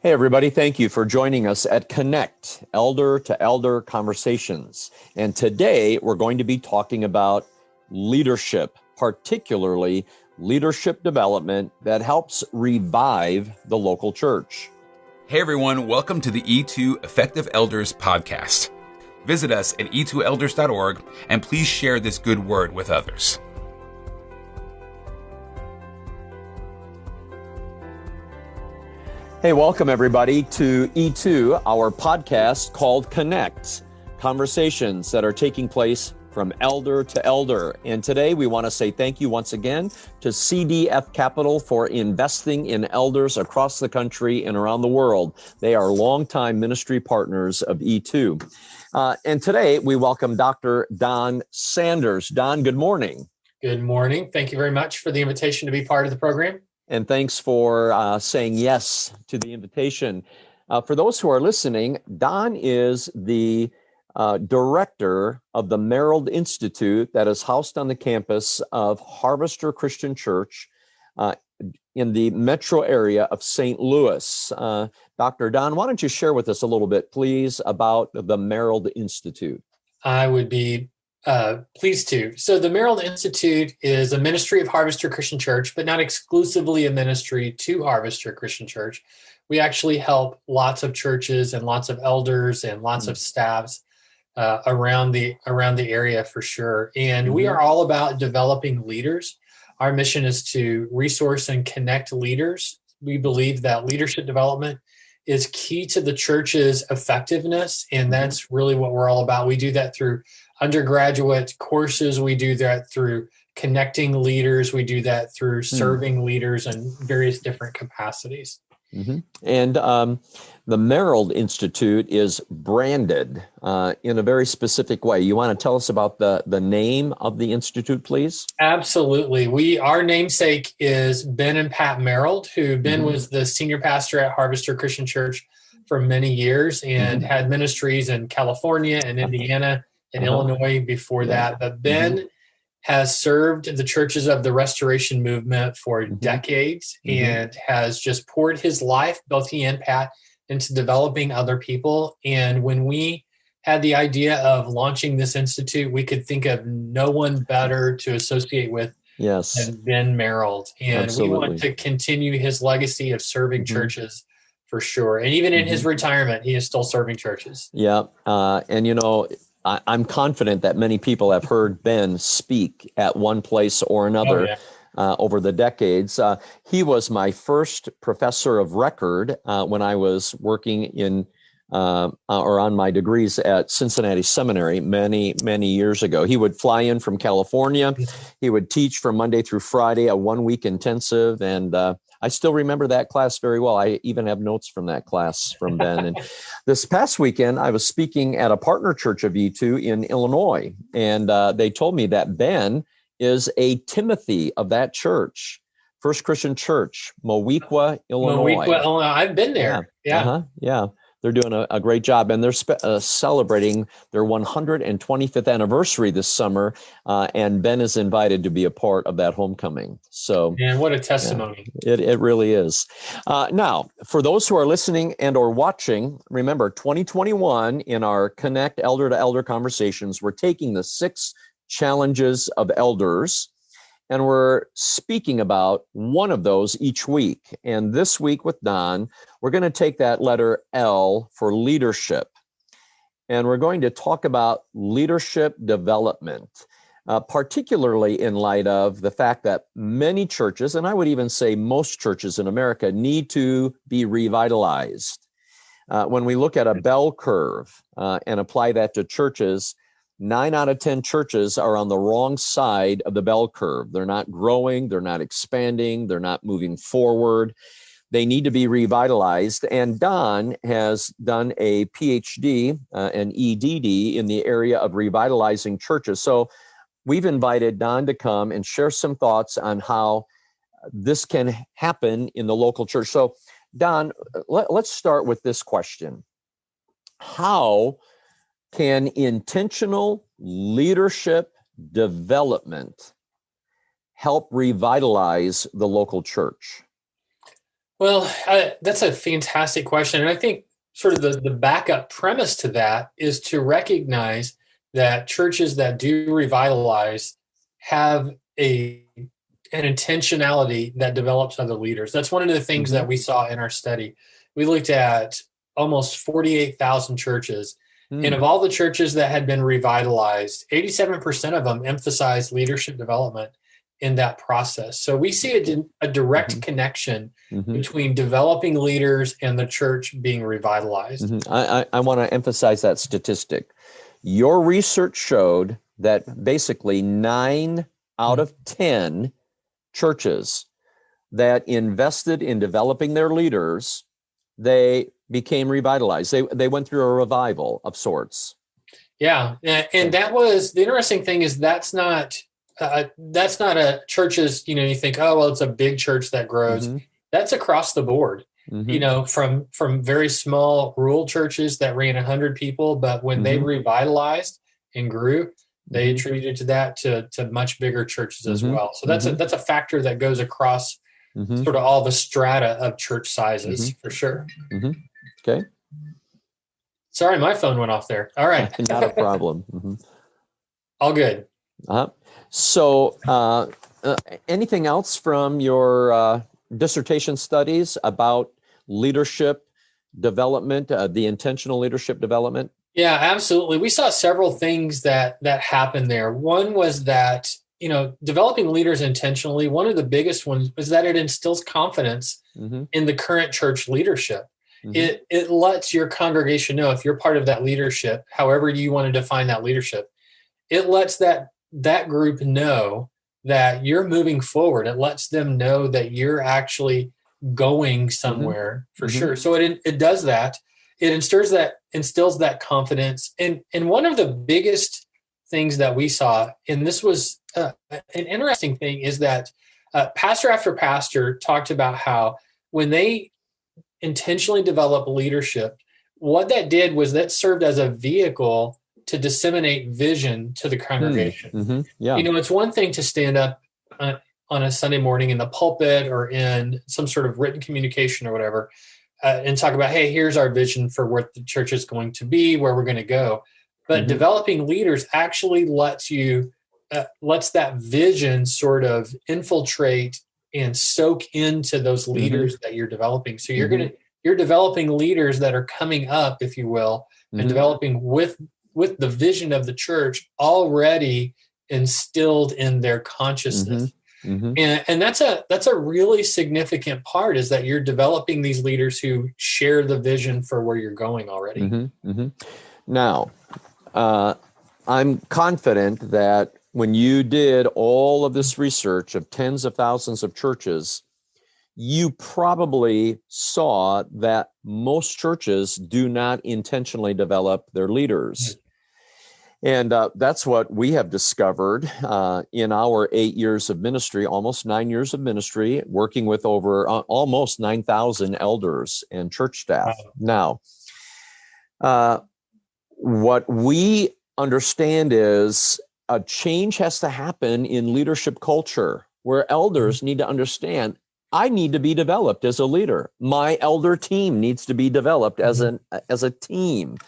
Hey, everybody. Thank you for joining us at Connect, Elder to Elder Conversations. And today we're going to be talking about leadership, particularly leadership development that helps revive the local church. Hey, everyone. Welcome to the E2 Effective Elders podcast. Visit us at e2elders.org and please share this good word with others. Hey, welcome everybody to E2, our podcast called Connect, conversations that are taking place from elder to elder. And today we want to say thank you once again to CDF Capital for investing in elders across the country and around the world. They are longtime ministry partners of E2. And today we welcome Dr. Don Sanders. Don, good morning. Good morning. Thank you very much for the invitation to be part of the program. And thanks for saying yes to the invitation. For those who are listening, Don is the director of the Merold Institute that is housed on the campus of Harvester Christian Church in the metro area of St. Louis. Dr. Don, why don't you share with us a little bit, please, about the Merold Institute? I would be pleased to. So the Merold Institute is a ministry of Harvester Christian Church, but not exclusively a ministry to Harvester Christian Church. We actually help lots of churches and lots of elders and lots of staffs around the area for sure. And we are all about developing leaders. Our mission is to resource and connect leaders. We believe that leadership development is key to the church's effectiveness, and that's really what we're all about. We do that through undergraduate courses. We do that through connecting leaders. We do that through serving leaders in various different capacities. Mm-hmm. And the Merold Institute is branded in a very specific way. You want to tell us about the name of the institute, please? Absolutely. Our namesake is Ben and Pat Merold, who Ben was the senior pastor at Harvester Christian Church for many years and had ministries in California and Indiana and Illinois before that. But Ben has served the churches of the Restoration Movement for decades and has just poured his life, both he and Pat, into developing other people. And when we had the idea of launching this institute, we could think of no one better to associate with than Ben Merold. And we want to continue his legacy of serving churches for sure. And even in his retirement, he is still serving churches. Yeah. And you know, I'm confident that many people have heard Ben speak at one place or another over the decades. He was my first professor of record when I was working in or on my degrees at Cincinnati Seminary many, many years ago. He would fly in from California. He would teach from Monday through Friday, a 1-week intensive, and I still remember that class very well. I even have notes from that class from Ben. And this past weekend, I was speaking at a partner church of E2 in Illinois, and they told me that Ben is a Timothy of that church, First Christian Church, Moweaqua, Illinois. Moweaqua, Illinois. I've been there. Yeah. They're doing a great job, and they're celebrating their 125th anniversary this summer, and Ben is invited to be a part of that homecoming. So, man, what a testimony. It really is. Now, for those who are listening and or watching, remember, 2021, in our Connect Elder to Elder Conversations, we're taking the 6 challenges of elders, and we're speaking about one of those each week. And this week with Don, we're going to take that letter L for leadership. And we're going to talk about leadership development, particularly in light of the fact that many churches, and I would even say most churches in America, need to be revitalized. When we look at a bell curve and apply that to churches, 9 out of 10 churches are on the wrong side of the bell curve. They're not growing, they're not expanding, they're not moving forward. They need to be revitalized. And Don has done a PhD, an EDD, in the area of revitalizing churches. So we've invited Don to come and share some thoughts on how this can happen in the local church. So Don, let's start with this question. How can intentional leadership development help revitalize the local church? Well, that's a fantastic question. And I think sort of the backup premise to that is to recognize that churches that do revitalize have an intentionality that develops other leaders. That's one of the things that we saw in our study. We looked at almost 48,000 churches. And of all the churches that had been revitalized, 87% of them emphasized leadership development in that process. So we see a direct connection between developing leaders and the church being revitalized. I want to emphasize that statistic. Your research showed that basically 9 out of 10 churches that invested in developing their leaders, they became revitalized. They went through a revival of sorts. Yeah, and that was the interesting thing is that's not a church's, you think, oh, well, it's a big church that grows. That's across the board, from very small rural churches that ran 100 people, but when they revitalized and grew, they attributed to that to much bigger churches as well. So that's a factor that goes across sort of all the strata of church sizes for sure. Okay. Sorry, my phone went off there. All right. Not a problem. All good. So anything else from your dissertation studies about leadership development, the intentional leadership development? Yeah, absolutely. We saw several things that happened there. One was that, developing leaders intentionally, one of the biggest ones was that it instills confidence in the current church leadership. It lets your congregation know, if you're part of that leadership, however you want to define that leadership, it lets that group know that you're moving forward. It lets them know that you're actually going somewhere for sure. So it does that. It instills that confidence. And one of the biggest things that we saw, and this was an interesting thing, is that pastor after pastor talked about how when they intentionally develop leadership, what that did was that served as a vehicle to disseminate vision to the congregation. Yeah. It's one thing to stand up on a Sunday morning in the pulpit or in some sort of written communication or whatever, and talk about, hey, here's our vision for where the church is going to be, where we're going to go. But developing leaders actually lets that vision sort of infiltrate and soak into those leaders that you're developing. So you're developing leaders that are coming up, if you will, and developing with the vision of the church already instilled in their consciousness. And that's a really significant part, is that you're developing these leaders who share the vision for where you're going already. Now, I'm confident that when you did all of this research of tens of thousands of churches, you probably saw that most churches do not intentionally develop their leaders. And that's what we have discovered in our 8 years of ministry, almost 9 years of ministry, working with over almost 9,000 elders and church staff. Now, what we understand is a change has to happen in leadership culture, where elders need to understand, I need to be developed as a leader. My elder team needs to be developed as a team.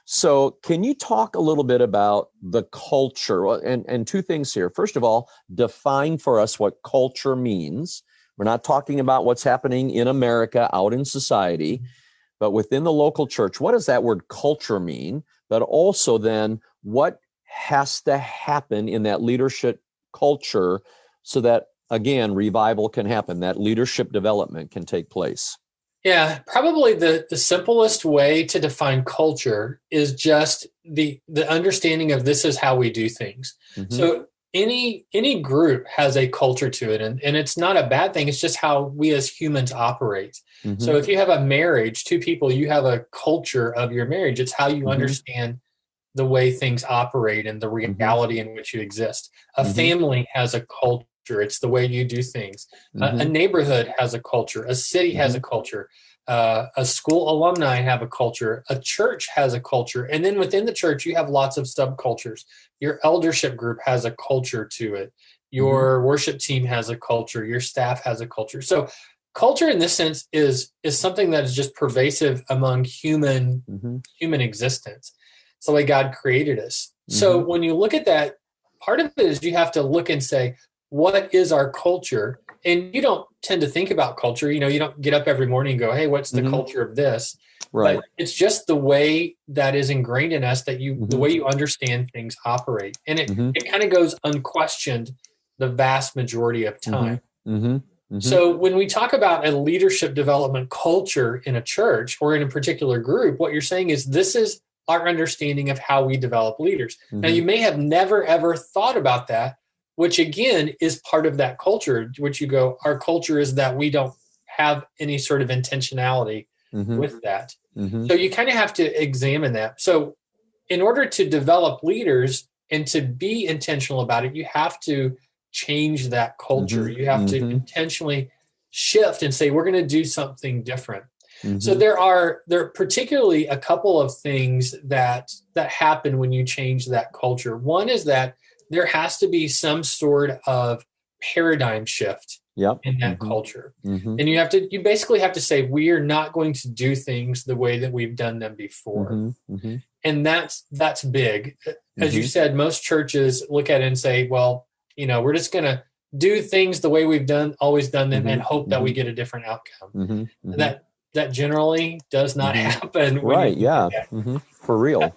So can you talk a little bit about the culture? And two things here. First of all, define for us what culture means. We're not talking about what's happening in America out in society, but within the local church. What does that word culture mean? But also then, what has to happen in that leadership culture so that, again, revival can happen, that leadership development can take place? Yeah, probably the simplest way to define culture is just the understanding of this is how we do things. So any group has a culture to it, and it's not a bad thing. It's just how we as humans operate. So if you have a marriage, two people, you have a culture of your marriage. It's how you understand the way things operate and the reality in which you exist. A family has a culture. It's the way you do things. A neighborhood has a culture. A city has a culture. A school alumni have a culture. A church has a culture. And then within the church, you have lots of subcultures. Your eldership group has a culture to it. Your worship team has a culture. Your staff has a culture. So culture in this sense is something that is just pervasive among human existence. It's the way God created us. So when you look at that, part of it is you have to look and say, what is our culture? And you don't tend to think about culture. You don't get up every morning and go, hey, what's the culture of this? Right. But it's just the way that is ingrained in us, that the way you understand things operate. And it kind of goes unquestioned the vast majority of time. So when we talk about a leadership development culture in a church or in a particular group, what you're saying is this is our understanding of how we develop leaders. Now, you may have never, ever thought about that, which again is part of that culture, which you go, our culture is that we don't have any sort of intentionality with that. So you kind of have to examine that. So in order to develop leaders and to be intentional about it, you have to change that culture. You have to intentionally shift and say, we're going to do something different. So there are particularly a couple of things that happen when you change that culture. One is that there has to be some sort of paradigm shift in that culture. And you basically have to say, we are not going to do things the way that we've done them before. And that's big. As you said, most churches look at it and say, well, we're just going to do things the way we've always done them and hope that we get a different outcome. That generally does not happen. Right. Yeah. For real.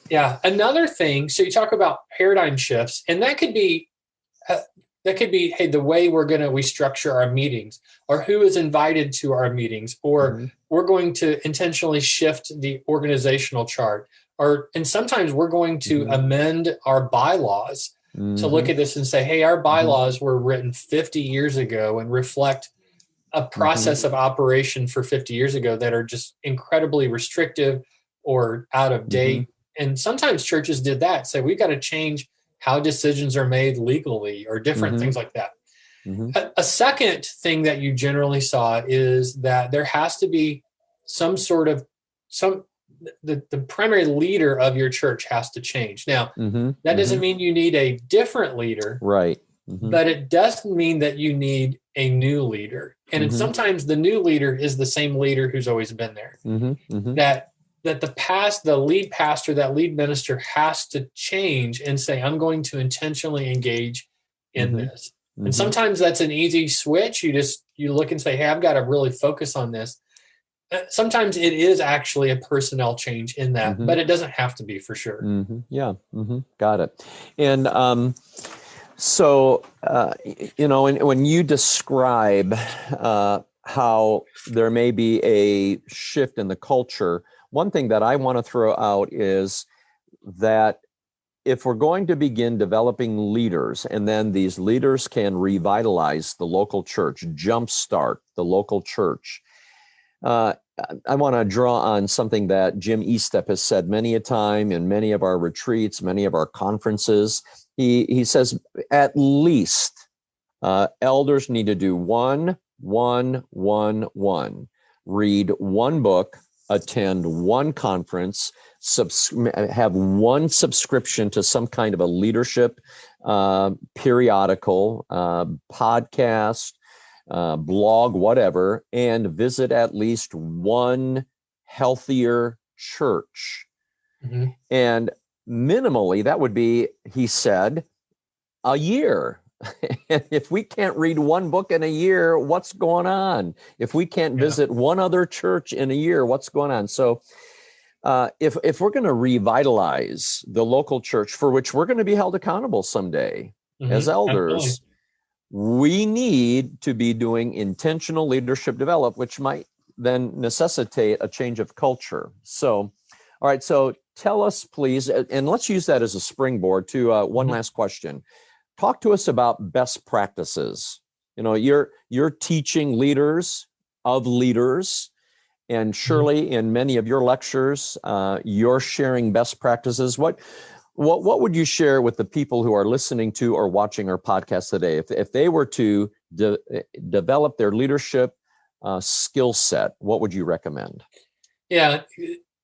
Yeah. Another thing. So you talk about paradigm shifts, and that could be, hey, the way we structure our meetings, or who is invited to our meetings, or we're going to intentionally shift the organizational chart, and sometimes we're going to amend our bylaws to look at this and say, hey, our bylaws were written 50 years ago and reflect a process of operation for 50 years ago that are just incredibly restrictive or out of date. And sometimes churches did that. Say, we've got to change how decisions are made legally, or different things like that. A second thing that you generally saw is that there has to be the primary leader of your church has to change. Now, that doesn't mean you need a different leader. Right. But it doesn't mean that you need a new leader. And sometimes the new leader is the same leader who's always been there. That the lead pastor, that lead minister has to change and say, I'm going to intentionally engage in this. And sometimes that's an easy switch. You look and say, hey, I've got to really focus on this. Sometimes it is actually a personnel change in that, but it doesn't have to be, for sure. Yeah. Got it. And so, when you describe how there may be a shift in the culture, one thing that I want to throw out is that if we're going to begin developing leaders, and then these leaders can revitalize the local church, jumpstart the local church, I want to draw on something that Jim Estep has said many a time in many of our retreats, many of our conferences. He says at least elders need to do 1, 1, 1, 1. Read one book, attend one conference, have one subscription to some kind of a leadership periodical, podcast, blog, whatever, and visit at least one healthier church. And minimally, that would be, he said, a year. And if we can't read one book in a year, what's going on? If we can't visit one other church in a year, what's going on? So if we're going to revitalize the local church, for which we're going to be held accountable someday as elders, we need to be doing intentional leadership development, which might then necessitate a change of culture. So, all right, so tell us, please, and let's use that as a springboard to one last question. Talk to us about best practices. You're teaching leaders of leaders, and surely in many of your lectures, you're sharing best practices. What would you share with the people who are listening to or watching our podcast today? If they were to develop their leadership skill set, what would you recommend? Yeah,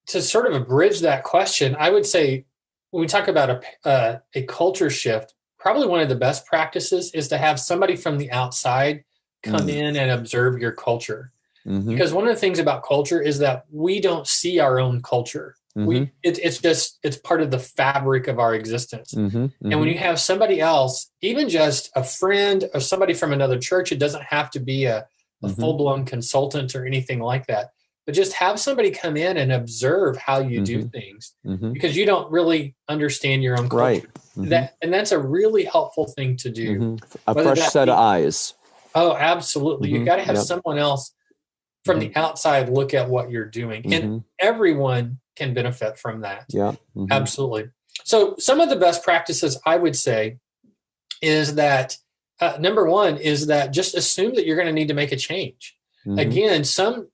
to sort of bridge that question, I would say when we talk about a culture shift, probably one of the best practices is to have somebody from the outside come in and observe your culture. Mm-hmm. Because one of the things about culture is that we don't see our own culture. Mm-hmm. It's part of the fabric of our existence. Mm-hmm. Mm-hmm. And when you have somebody else, even just a friend or somebody from another church, it doesn't have to be a full-blown consultant or anything like that, but just have somebody come in and observe how you do things, because you don't really understand your own culture. Right. And that's a really helpful thing to do. A fresh set of eyes. Oh, absolutely. You've got to have someone else from the outside look at what you're doing. And everyone can benefit from that. Yeah. Absolutely. So some of the best practices I would say is that number one is that just assume that you're going to need to make a change. Again,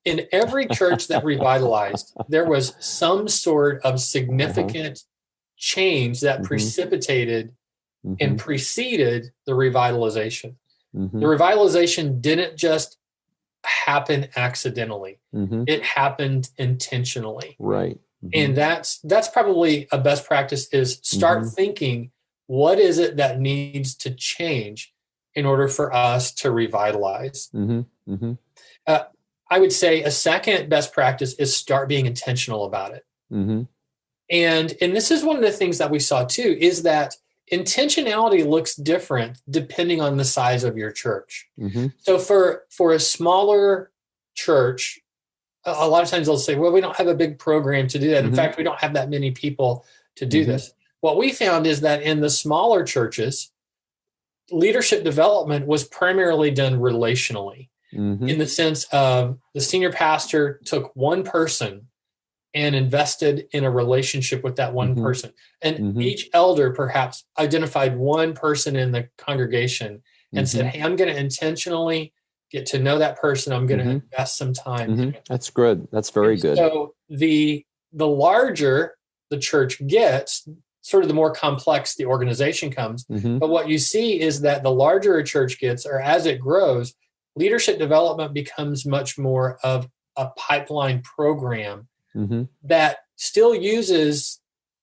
in every church that revitalized, there was some sort of significant change that precipitated and preceded the revitalization. The revitalization didn't just happen accidentally. It happened intentionally. Right. And that's probably a best practice, is start thinking, what is it that needs to change in order for us to revitalize? I would say a second best practice is start being intentional about it. And this is one of the things that we saw too, is that intentionality looks different depending on the size of your church. So for a smaller church, a lot of times they'll say, well, we don't have a big program to do that. In fact, we don't have that many people to do this. What we found is that in the smaller churches, leadership development was primarily done relationally, in the sense of the senior pastor took one person and invested in a relationship with that one person. And each elder perhaps identified one person in the congregation and said, hey, I'm going to intentionally get to know that person. I'm going to invest some time. That's good. That's very good. So the larger the church gets, sort of the more complex the organization comes. But what you see is that the larger a church gets, or as it grows, leadership development becomes much more of a pipeline program that still uses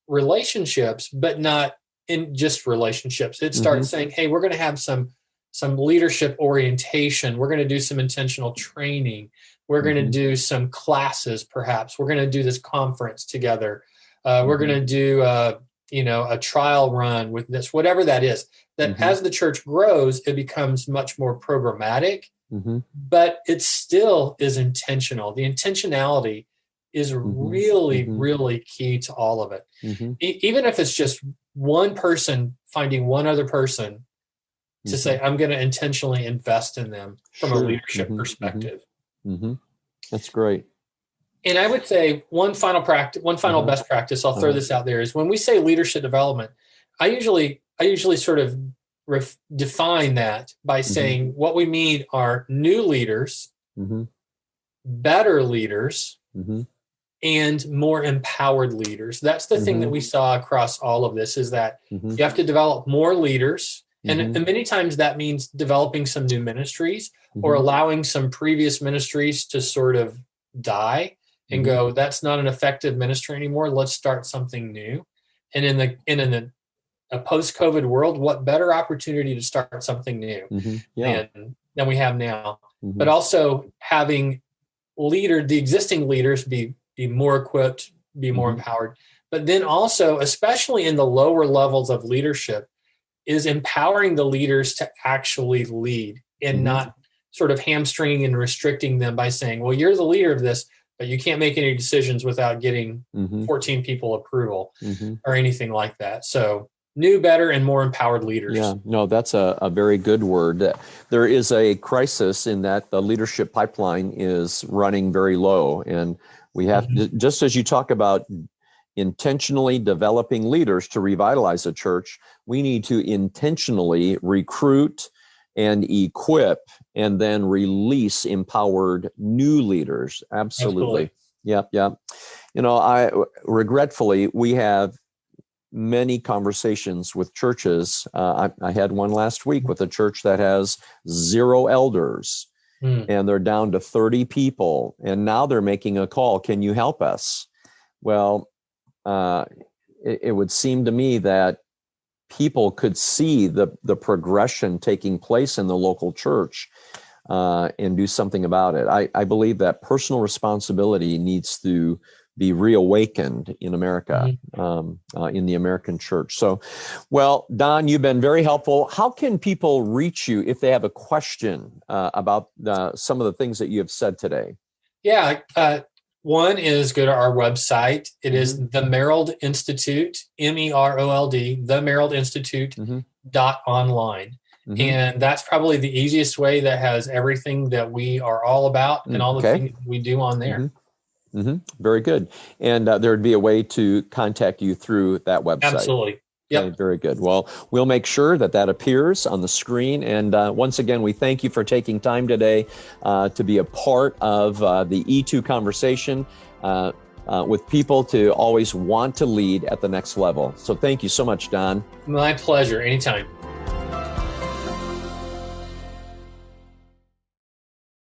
relationships, but not in just relationships. It starts saying, hey, we're going to have some leadership orientation. We're going to do some intentional training. We're going to do some classes, perhaps. We're going to do this conference together. We're going to do a trial run with this, whatever that is. That as the church grows, it becomes much more programmatic, but it still is intentional. The intentionality is really, really key to all of it. Even if it's just one person finding one other person to say, I'm going to intentionally invest in them from a leadership perspective. That's great. And I would say one final best practice, I'll throw this out there, is when we say leadership development, I usually sort of define that by saying what we mean are new leaders, better leaders, and more empowered leaders. That's the thing that we saw across all of this, is that you have to develop more leaders. And many times that means developing some new ministries or allowing some previous ministries to sort of die and go, that's not an effective ministry anymore. Let's start something new. And in a post-COVID world, what better opportunity to start something new than we have now? But also having the existing leaders be more equipped, be more empowered. But then also, especially in the lower levels of leadership, is empowering the leaders to actually lead and not sort of hamstringing and restricting them by saying, well, you're the leader of this, but you can't make any decisions without getting 14 people approval or anything like that. So new, better, and more empowered leaders. Yeah, no, that's a very good word. There is a crisis in that the leadership pipeline is running very low. And we have, just as you talk about intentionally developing leaders to revitalize a church, we need to intentionally recruit and equip and then release empowered new leaders. Absolutely. Yep. Regretfully, we have many conversations with churches. I had one last week with a church that has 0 elders and they're down to 30 people. And now they're making a call. Can you help us? Well, it would seem to me that people could see the progression taking place in the local church. and do something about it. I believe that personal responsibility needs to be reawakened in America, in the American church. So, well, Don, you've been very helpful. How can people reach you if they have a question about some of the things that you have said today? Yeah. One is go to our website. It is the Merold Institute, Merold, the Merold Institute .online. And that's probably the easiest way that has everything that we are all about and all the things we do on there. Very good. And there would be a way to contact you through that website. Absolutely. Yep. Okay, very good. Well, we'll make sure that appears on the screen. And once again, we thank you for taking time today to be a part of the E2 conversation with people to always want to lead at the next level. So thank you so much, Don. My pleasure. Anytime.